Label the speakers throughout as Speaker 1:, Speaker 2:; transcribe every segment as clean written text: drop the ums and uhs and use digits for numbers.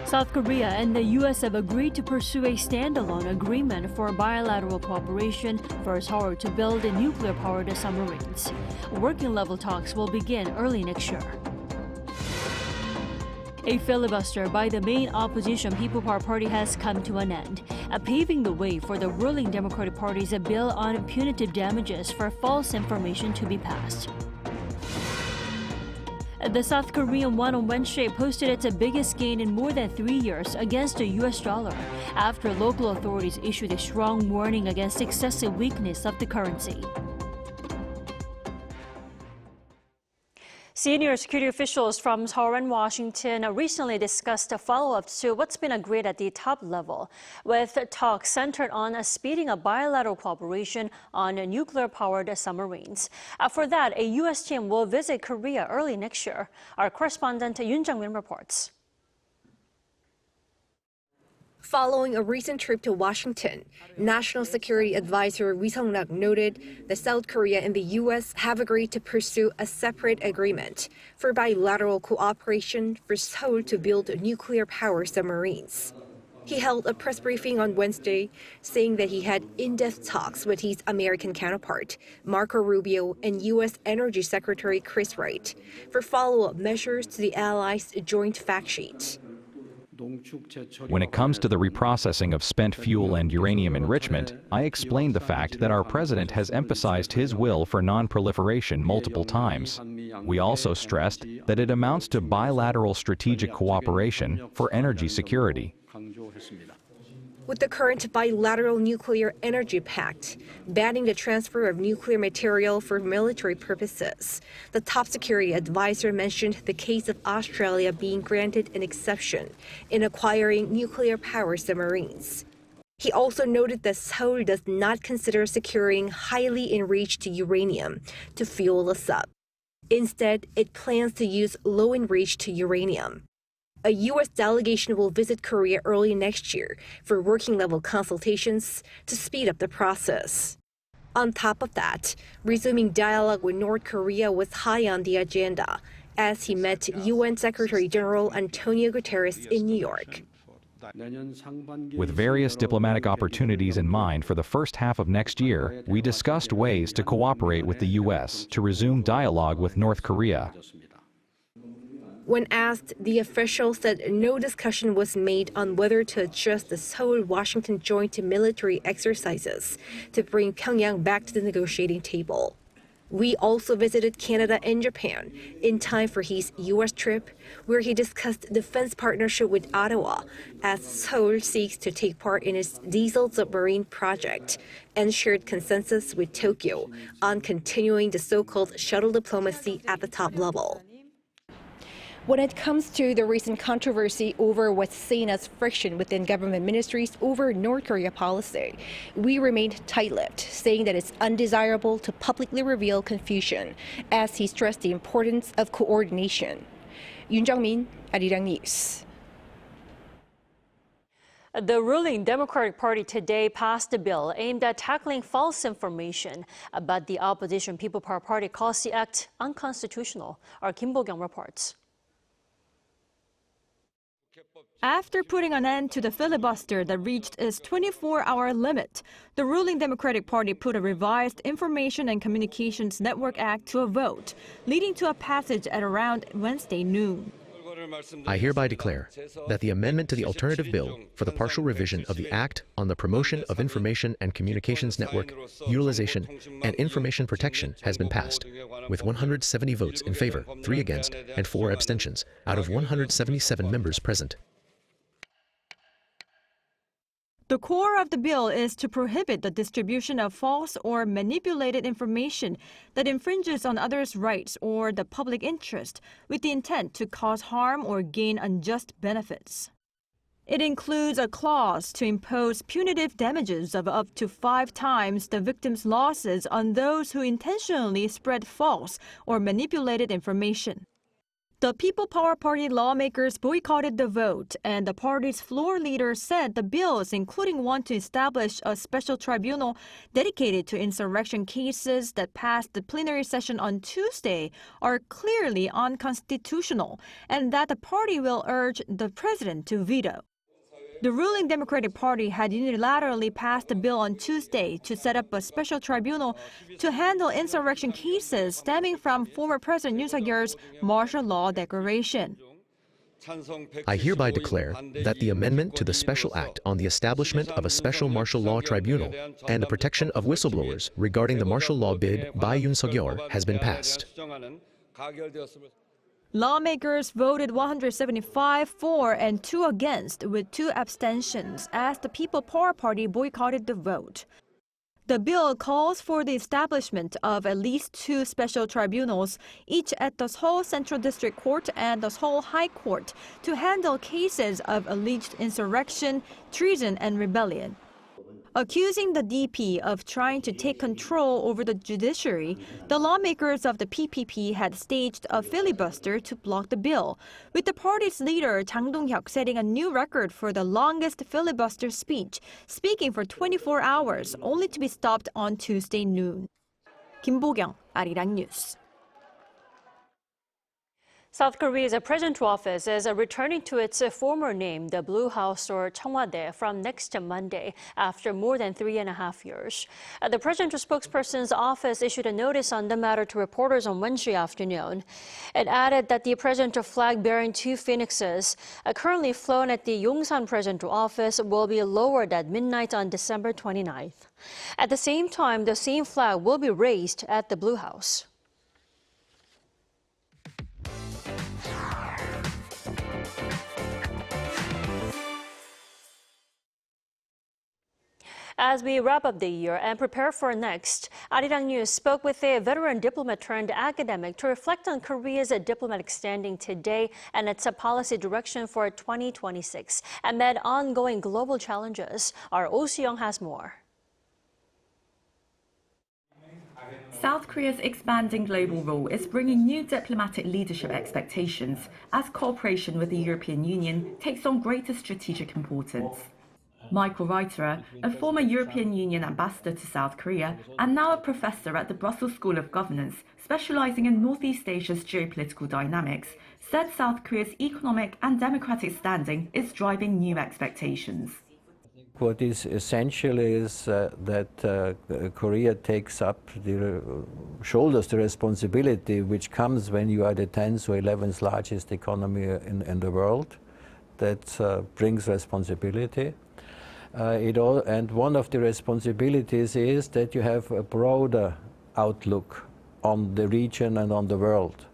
Speaker 1: South Korea and the U.S. have agreed to pursue a standalone agreement for bilateral cooperation for Seoul to build nuclear-powered submarines. Working-level talks will begin early next year. A filibuster by the main opposition People Power Party has come to an end, paving the way for the ruling Democratic Party's bill on punitive damages for false information to be passed. The South Korean won on Wednesday posted its biggest gain in more than 3 years against the U.S. dollar after local authorities issued a strong warning against excessive weakness of the currency. Senior security officials from Seoul and Washington recently discussed a follow-up to what's been agreed at the top level, with talks centered on speeding up bilateral cooperation on nuclear-powered submarines. For that, a U.S. team will visit Korea early next year. Our correspondent Yoon Jung-min reports.
Speaker 2: Following a recent trip to Washington, National Security Advisor Ri Sung-rak noted that South Korea and the U.S. have agreed to pursue a separate agreement for bilateral cooperation for Seoul to build nuclear-powered submarines. He held a press briefing on Wednesday, saying that he had in-depth talks with his American counterpart, Marco Rubio, and U.S. Energy Secretary Chris Wright for follow-up measures to the allies' joint fact sheet.
Speaker 3: When it comes to the reprocessing of spent fuel and uranium enrichment, I explained the fact that our president has emphasized his will for non-proliferation multiple times. We also stressed that it amounts to bilateral strategic cooperation for energy security.
Speaker 2: With the current bilateral nuclear energy pact, banning the transfer of nuclear material for military purposes, the top security advisor mentioned the case of Australia being granted an exception in acquiring nuclear-powered submarines. He also noted that Seoul does not consider securing highly enriched uranium to fuel a sub. Instead, it plans to use low-enriched uranium. A U.S. delegation will visit Korea early next year for working-level consultations to speed up the process. On top of that, resuming dialogue with North Korea was high on the agenda as he met UN Secretary General Antonio Guterres in New York.
Speaker 3: With various diplomatic opportunities in mind for the first half of next year, we discussed ways to cooperate with the U.S. to resume dialogue with North Korea.
Speaker 2: When asked, the official said no discussion was made on whether to adjust the Seoul-Washington joint military exercises to bring Pyongyang back to the negotiating table. We also visited Canada and Japan in time for his U.S. trip, where he discussed defense partnership with Ottawa as Seoul seeks to take part in its diesel submarine project, and shared consensus with Tokyo on continuing the so-called shuttle diplomacy at the top level. When it comes to the recent controversy over what's seen as friction within government ministries over North Korea policy, we remained tight-lipped, saying that it's undesirable to publicly reveal confusion, as he stressed the importance of coordination. Yoon Jung-min, Arirang News.
Speaker 1: The ruling Democratic Party today passed a bill aimed at tackling false information, but the opposition People Power Party calls the act unconstitutional. Our Kim Bo-kyung reports.
Speaker 4: After putting an end to the filibuster that reached its 24-hour limit, the ruling Democratic Party put a revised Information and Communications Network Act to a vote, leading to a passage at around Wednesday noon.
Speaker 5: I hereby declare that the amendment to the alternative bill for the partial revision of the Act on the Promotion of Information and Communications Network, Utilization, and Information Protection has been passed, with 170 votes in favor, 3 against, and 4 abstentions, out of 177 members present.
Speaker 4: The core of the bill is to prohibit the distribution of false or manipulated information that infringes on others' rights or the public interest with the intent to cause harm or gain unjust benefits. It includes a clause to impose punitive damages of up to 5 times the victim's losses on those who intentionally spread false or manipulated information. The People Power Party lawmakers boycotted the vote, and the party's floor leader said the bills, including one to establish a special tribunal dedicated to insurrection cases that passed the plenary session on Tuesday, are clearly unconstitutional, and that the party will urge the president to veto. The ruling Democratic Party had unilaterally passed a bill on Tuesday to set up a special tribunal to handle insurrection cases stemming from former President Yoon Suk-yeol's martial law declaration.
Speaker 5: I hereby declare that the amendment to the Special Act on the establishment of a special martial law tribunal and the protection of whistleblowers regarding the martial law bid by Yoon Suk-yeol has been passed.
Speaker 4: Lawmakers voted 175 for and 2 against, with 2 abstentions, as the People Power Party boycotted the vote. The bill calls for the establishment of at least 2 special tribunals, each at the Seoul Central District Court and the Seoul High Court, to handle cases of alleged insurrection, treason, and rebellion. Accusing the DP of trying to take control over the judiciary, the lawmakers of the PPP had staged a filibuster to block the bill, with the party's leader Jang Dong-hyuk setting a new record for the longest filibuster speech, speaking for 24 hours, only to be stopped on Tuesday noon. Kim Bo-kyung, Arirang News.
Speaker 1: South Korea's presidential office is returning to its former name, the Blue House or Cheongwade, from next Monday after more than 3.5 years. The presidential spokesperson's office issued a notice on the matter to reporters on Wednesday afternoon. It added that the presidential flag bearing 2 phoenixes, currently flown at the Yongsan presidential office, will be lowered at midnight on December 29th. At the same time, the same flag will be raised at the Blue House. As we wrap up the year and prepare for next, Arirang News spoke with a veteran diplomat turned academic to reflect on Korea's diplomatic standing today and its policy direction for 2026 amid ongoing global challenges. Our Oh Si-young has more.
Speaker 6: South Korea's expanding global role is bringing new diplomatic leadership expectations as cooperation with the European Union takes on greater strategic importance. Michael Reiterer, a former European Union ambassador to South Korea and now a professor at the Brussels School of Governance, specializing in Northeast Asia's geopolitical dynamics, said South Korea's economic and democratic standing is driving new expectations.
Speaker 7: What is essential is that Korea takes up shoulders the responsibility which comes when you are the 10th or 11th largest economy in the world. That brings responsibility. And one of the responsibilities is that you have a broader outlook on the region and on the world.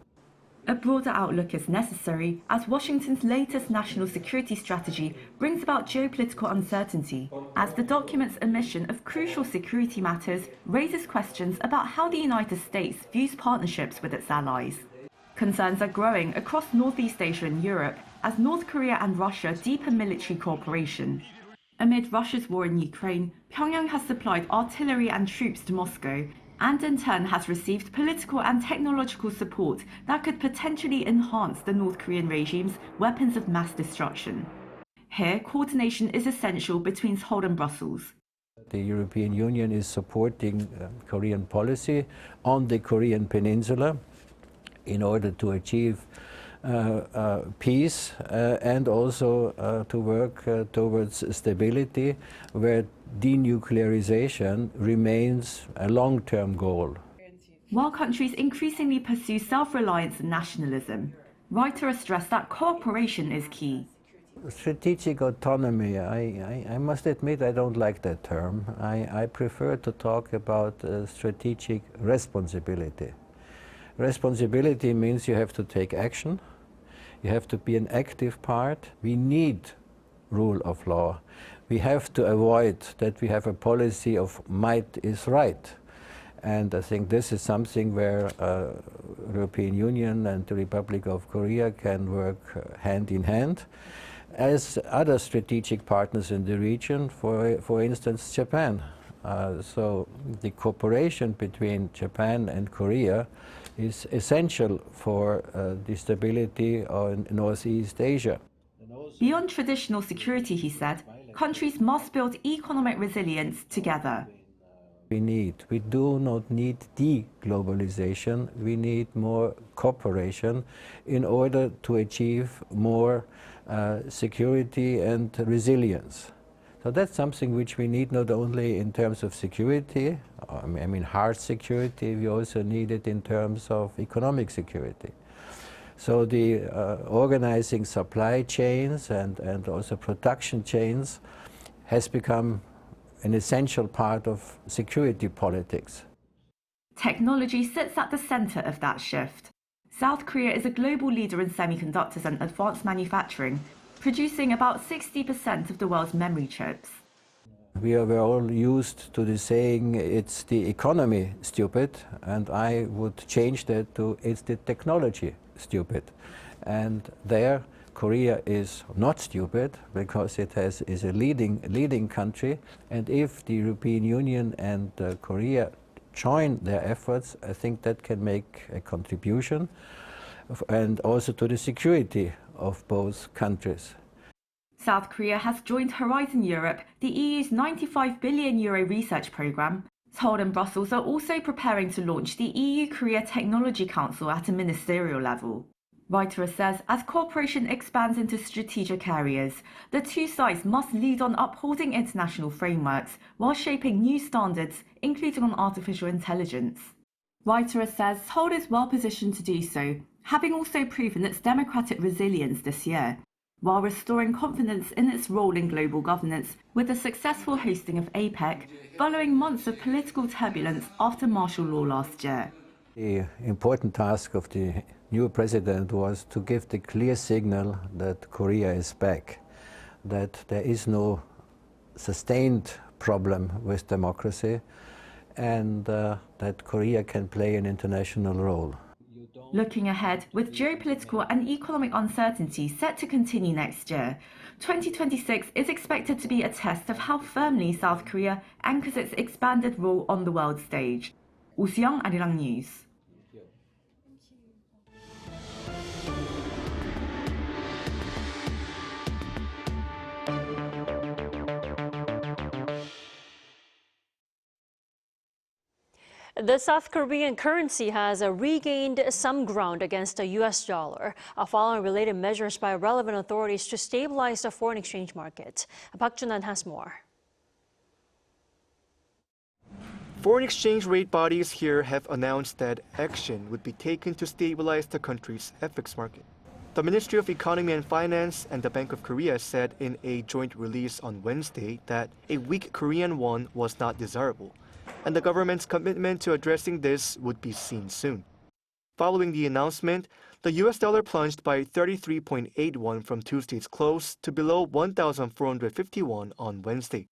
Speaker 6: A broader outlook is necessary as Washington's latest national security strategy brings about geopolitical uncertainty, as the document's omission of crucial security matters raises questions about how the United States views partnerships with its allies. Concerns are growing across Northeast Asia and Europe as North Korea and Russia deepen military cooperation. Amid Russia's war in Ukraine, Pyongyang has supplied artillery and troops to Moscow, and in turn has received political and technological support that could potentially enhance the North Korean regime's weapons of mass destruction. Here, coordination is essential between Seoul and Brussels.
Speaker 7: The European Union is supporting Korean policy on the Korean Peninsula in order to achieve peace and also to work towards stability, where denuclearization remains a long-term goal.
Speaker 6: While countries increasingly pursue self-reliance and nationalism, Reiterer stressed that cooperation is key.
Speaker 7: Strategic autonomy, I must admit I don't like that term. I prefer to talk about strategic responsibility. Responsibility means you have to take action. You have to be an active part. We need rule of law. We have to avoid that we have a policy of might is right. And I think this is something where European Union and the Republic of Korea can work hand in hand, as other strategic partners in the region, for instance, Japan. So the cooperation between Japan and Korea is essential for the stability in Northeast Asia.
Speaker 6: Beyond traditional security, he said, countries must build economic resilience together.
Speaker 7: We do not need de-globalization, we need more cooperation in order to achieve more security and resilience. So that's something which we need not only in terms of security, I mean hard security, we also need it in terms of economic security. So the organizing supply chains and also production chains has become an essential part of security politics.
Speaker 6: Technology sits at the center of that shift. South Korea is a global leader in semiconductors and advanced manufacturing, producing about 60% of the world's memory chips.
Speaker 7: We are all used to the saying, it's the economy stupid, and I would change that to, it's the technology stupid. And there, Korea is not stupid because it is a leading country, and if the European Union and Korea join their efforts, I think that can make a contribution and also to the security of both countries.
Speaker 6: South Korea has joined Horizon Europe, the EU's €95 billion research programme. Seoul and Brussels are also preparing to launch the EU-Korea Technology Council at a ministerial level. Reuters says as cooperation expands into strategic areas, the two sides must lead on upholding international frameworks while shaping new standards, including on artificial intelligence. Reuters says Seoul is well positioned to do so, having also proven its democratic resilience this year, while restoring confidence in its role in global governance with the successful hosting of APEC following months of political turbulence after martial law last year.
Speaker 7: The important task of the new president was to give the clear signal that Korea is back, that there is no sustained problem with democracy, and that Korea can play an international role.
Speaker 6: Looking ahead, with geopolitical and economic uncertainty set to continue next year, 2026 is expected to be a test of how firmly South Korea anchors its expanded role on the world stage. Oh Soo-young, Arirang News.
Speaker 1: The South Korean currency has regained some ground against the U.S. dollar, following related measures by relevant authorities to stabilize the foreign exchange market. Park Jun-han has more.
Speaker 8: Foreign exchange rate bodies here have announced that action would be taken to stabilize the country's FX market. The Ministry of Economy and Finance and the Bank of Korea said in a joint release on Wednesday that a weak Korean won was not desirable, and the government's commitment to addressing this would be seen soon. Following the announcement, the US dollar plunged by 33.81 from Tuesday's close to below 1,451 on Wednesday.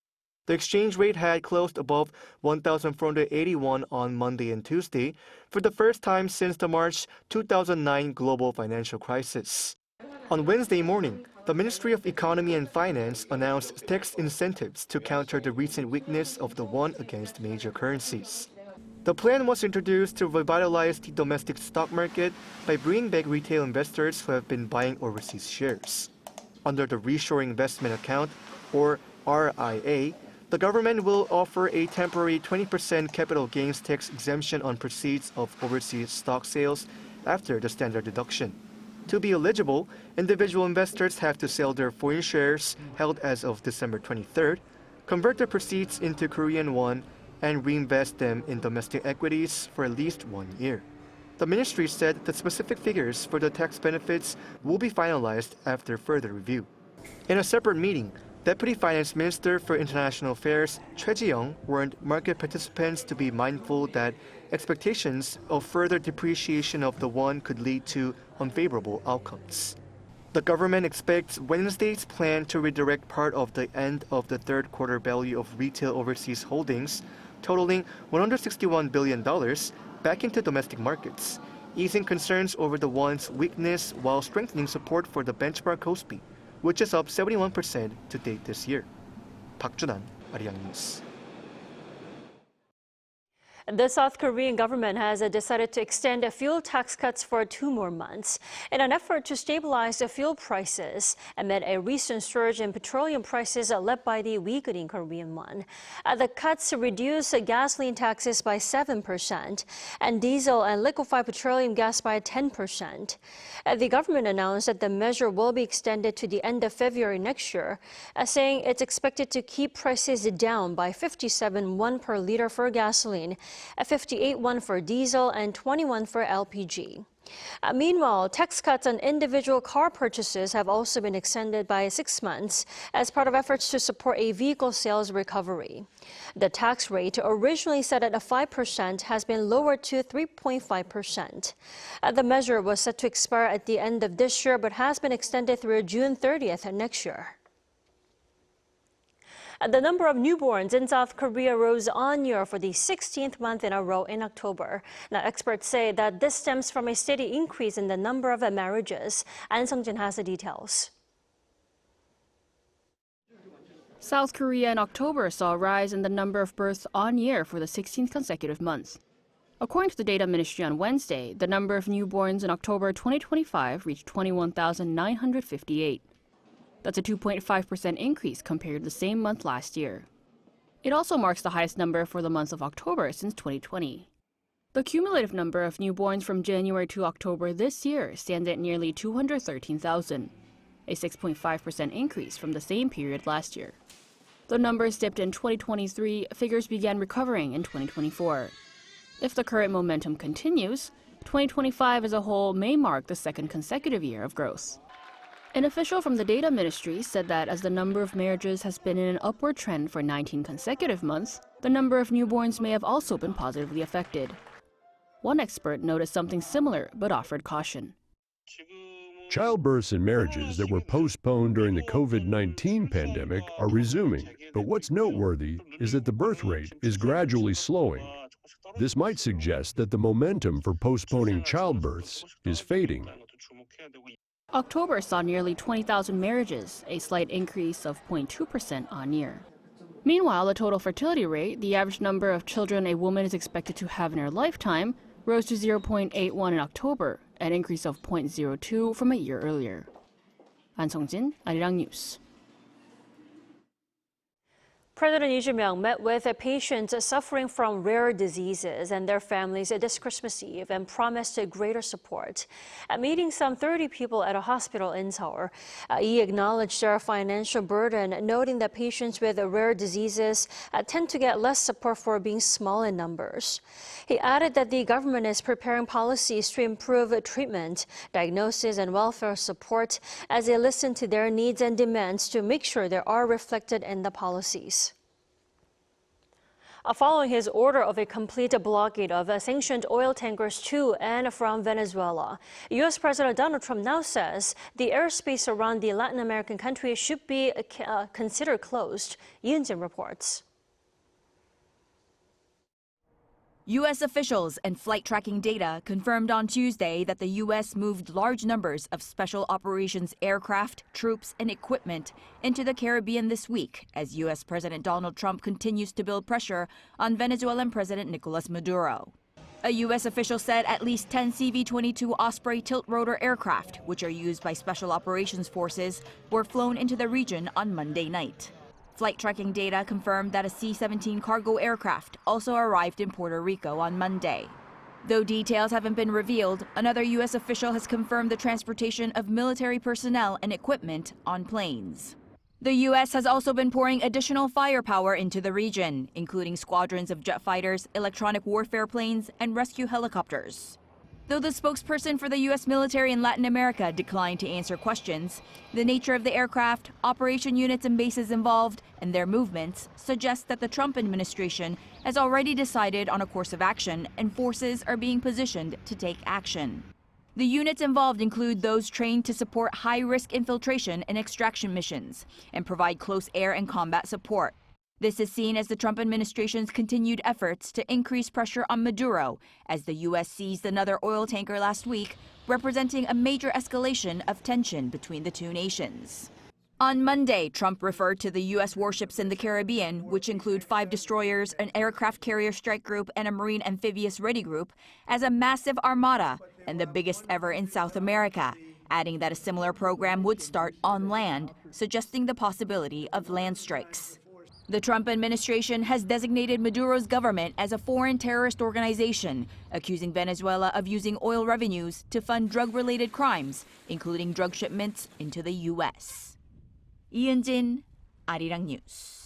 Speaker 8: The exchange rate had closed above 1,481 on Monday and Tuesday for the first time since the March 2009 global financial crisis. On Wednesday morning, the Ministry of Economy and Finance announced tax incentives to counter the recent weakness of the won against major currencies. The plan was introduced to revitalize the domestic stock market by bringing back retail investors who have been buying overseas shares. Under the Reshoring Investment Account, or RIA, the government will offer a temporary 20% capital gains tax exemption on proceeds of overseas stock sales after the standard deduction. To be eligible, individual investors have to sell their foreign shares held as of December 23rd, convert the proceeds into Korean won, and reinvest them in domestic equities for at least 1 year. The ministry said that specific figures for the tax benefits will be finalized after further review. In a separate meeting, Deputy Finance Minister for International Affairs Choi Ji-young warned market participants to be mindful that expectations of further depreciation of the won could lead to unfavorable outcomes. The government expects Wednesday's plan to redirect part of the end of the third quarter value of retail overseas holdings, totaling $161 billion, back into domestic markets, easing concerns over the won's weakness while strengthening support for the benchmark Kospi, which is up 71% to date this year. Park Jun-han, Arirang News.
Speaker 1: The South Korean government has decided to extend fuel tax cuts for 2 more months in an effort to stabilize the fuel prices amid a recent surge in petroleum prices led by the weakening Korean won. The cuts reduce gasoline taxes by 7% and diesel and liquefied petroleum gas by 10%. The government announced that the measure will be extended to the end of February next year, saying it's expected to keep prices down by 57 won per liter for gasoline, 58 won for diesel, and 21 for LPG. Meanwhile, tax cuts on individual car purchases have also been extended by 6 months as part of efforts to support a vehicle sales recovery. The tax rate, originally set at 5%, has been lowered to 3.5%. The measure was set to expire at the end of this year but has been extended through June 30th next year. The number of newborns in South Korea rose on-year for the 16th month in a row in October. Now, experts say that this stems from a steady increase in the number of marriages. An Sung-jin has the details.
Speaker 9: South Korea in October saw a rise in the number of births on-year for the 16th consecutive month. According to the data ministry on Wednesday, the number of newborns in October 2025 reached 21,958. That's a 2.5% increase compared to the same month last year. It also marks the highest number for the month of October since 2020. The cumulative number of newborns from January to October this year stands at nearly 213,000, a 6.5% increase from the same period last year. The numbers dipped in 2023, figures began recovering in 2024. If the current momentum continues, 2025 as a whole may mark the second consecutive year of growth. An official from the data ministry said that as the number of marriages has been in an upward trend for 19 consecutive months, the number of newborns may have also been positively affected. One expert noticed something similar but offered caution.
Speaker 10: Childbirths and marriages that were postponed during the COVID-19 pandemic are resuming, but what's noteworthy is that the birth rate is gradually slowing. This might suggest that the momentum for postponing childbirths is fading.
Speaker 9: October saw nearly 20,000 marriages, a slight increase of 0.2% on-year. Meanwhile, the total fertility rate, the average number of children a woman is expected to have in her lifetime, rose to 0.81 in October, an increase of 0.02 from a year earlier. An Sung-jin, Arirang News.
Speaker 1: President Lee Jae-myung met with patients suffering from rare diseases and their families this Christmas Eve and promised greater support. At meeting some 30 people at a hospital in Seoul, Lee acknowledged their financial burden, noting that patients with rare diseases tend to get less support for being small in numbers. He added that the government is preparing policies to improve treatment, diagnosis, and welfare support as they listen to their needs and demands to make sure they are reflected in the policies. Following his order of a complete blockade of sanctioned oil tankers to and from Venezuela, U.S. President Donald Trump now says the airspace around the Latin American country should be considered closed. Yoon-jin reports.
Speaker 11: U.S. officials and flight tracking data confirmed on Tuesday that the U.S. moved large numbers of special operations aircraft, troops, and equipment into the Caribbean this week as U.S. President Donald Trump continues to build pressure on Venezuelan President Nicolas Maduro. A U.S. official said at least 10 CV-22 Osprey tilt-rotor aircraft, which are used by special operations forces, were flown into the region on Monday night. Flight tracking data confirmed that a C-17 cargo aircraft also arrived in Puerto Rico on Monday. Though details haven't been revealed, another U.S. official has confirmed the transportation of military personnel and equipment on planes. The U.S. has also been pouring additional firepower into the region, including squadrons of jet fighters, electronic warfare planes, and rescue helicopters. Though the spokesperson for the U.S. military in Latin America declined to answer questions, the nature of the aircraft, operation units and bases involved, and their movements suggest that the Trump administration has already decided on a course of action and forces are being positioned to take action. The units involved include those trained to support high-risk infiltration and extraction missions and provide close air and combat support. This is seen as the Trump administration's continued efforts to increase pressure on Maduro as the U.S. seized another oil tanker last week, representing a major escalation of tension between the two nations. On Monday, Trump referred to the U.S. warships in the Caribbean, which include 5 destroyers, an aircraft carrier strike group, and a marine amphibious ready group, as a massive armada and the biggest ever in South America, adding that a similar program would start on land, suggesting the possibility of land strikes. The Trump administration has designated Maduro's government as a foreign terrorist organization, accusing Venezuela of using oil revenues to fund drug-related crimes, including drug shipments into the U.S. 이은진, Arirang News.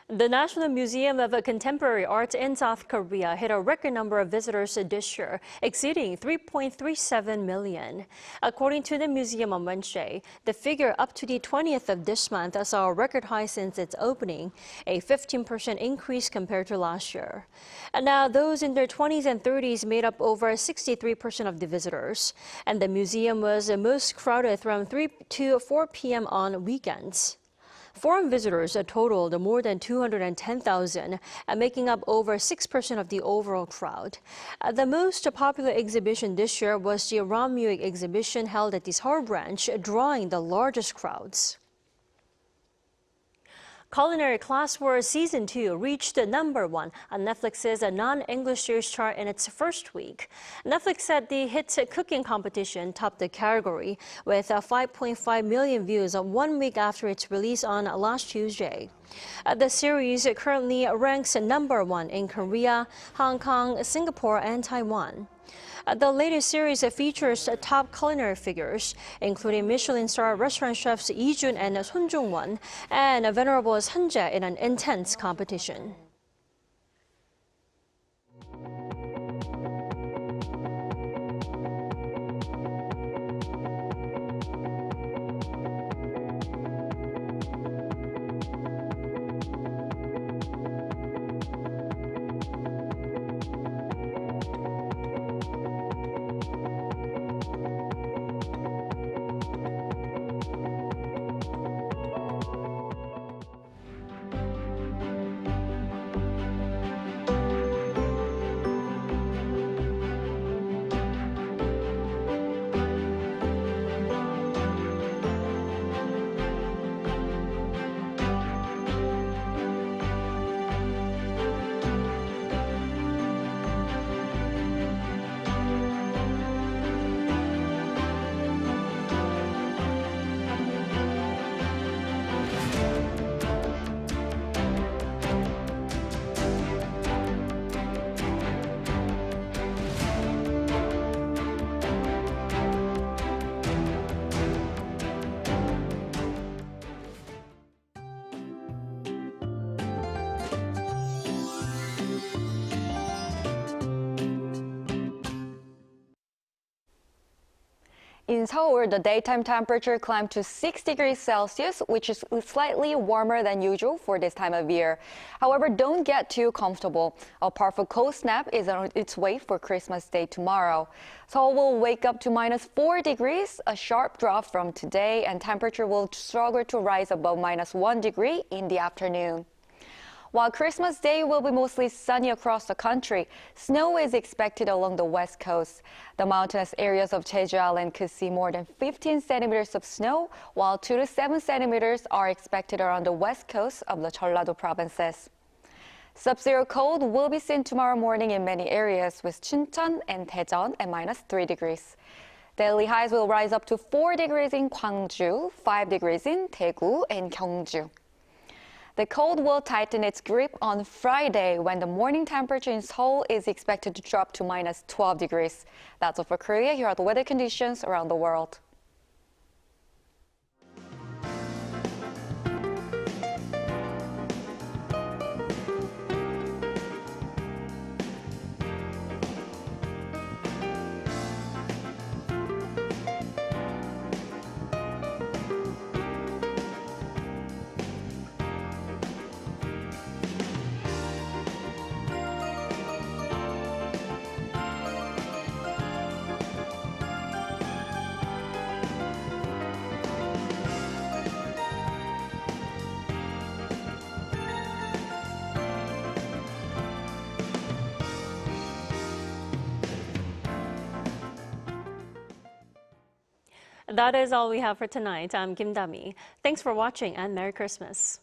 Speaker 1: The National Museum of Contemporary Art in South Korea hit a record number of visitors this year, exceeding 3.37 million. According to the museum on Wednesday, the figure up to the 20th of this month saw a record high since its opening, a 15% increase compared to last year. And now those in their 20s and 30s made up over 63% of the visitors, and the museum was most crowded from 3 to 4 p.m. on weekends. Foreign visitors totaled more than 210,000, making up over 6% of the overall crowd. The most popular exhibition this year was the Rammuik exhibition held at the Seoul branch, drawing the largest crowds. Culinary Class Wars Season 2 reached #1 on Netflix's non-English series chart in its first week. Netflix said the hit cooking competition topped the category with 5.5 million views 1 week after its release on last Tuesday. The series currently ranks #1 in Korea, Hong Kong, Singapore, and Taiwan. The latest series features top culinary figures, including Michelin-star restaurant chefs Lee Jun and Son Jung-won, and Venerable Sun Jae in an intense competition.
Speaker 12: In Seoul, the daytime temperature climbed to 6 degrees Celsius, which is slightly warmer than usual for this time of year. However, don't get too comfortable. A powerful cold snap is on its way for Christmas Day tomorrow. Seoul will wake up to -4 degrees, a sharp drop from today, and temperature will struggle to rise above -1 degree in the afternoon. While Christmas Day will be mostly sunny across the country, snow is expected along the west coast. The mountainous areas of Jeju Island could see more than 15 centimeters of snow, while 2 to 7 centimeters are expected around the west coast of the Jeollado provinces. Sub-zero cold will be seen tomorrow morning in many areas, with Chuncheon and Daejeon at -3 degrees. Daily highs will rise up to 4 degrees in Gwangju, 5 degrees in Daegu and Gyeongju. The cold will tighten its grip on Friday when the morning temperature in Seoul is expected to drop to -12 degrees. That's all for Korea. Here are the weather conditions around the world.
Speaker 1: That is all we have for tonight. I'm Kim Dami. Thanks for watching and Merry Christmas.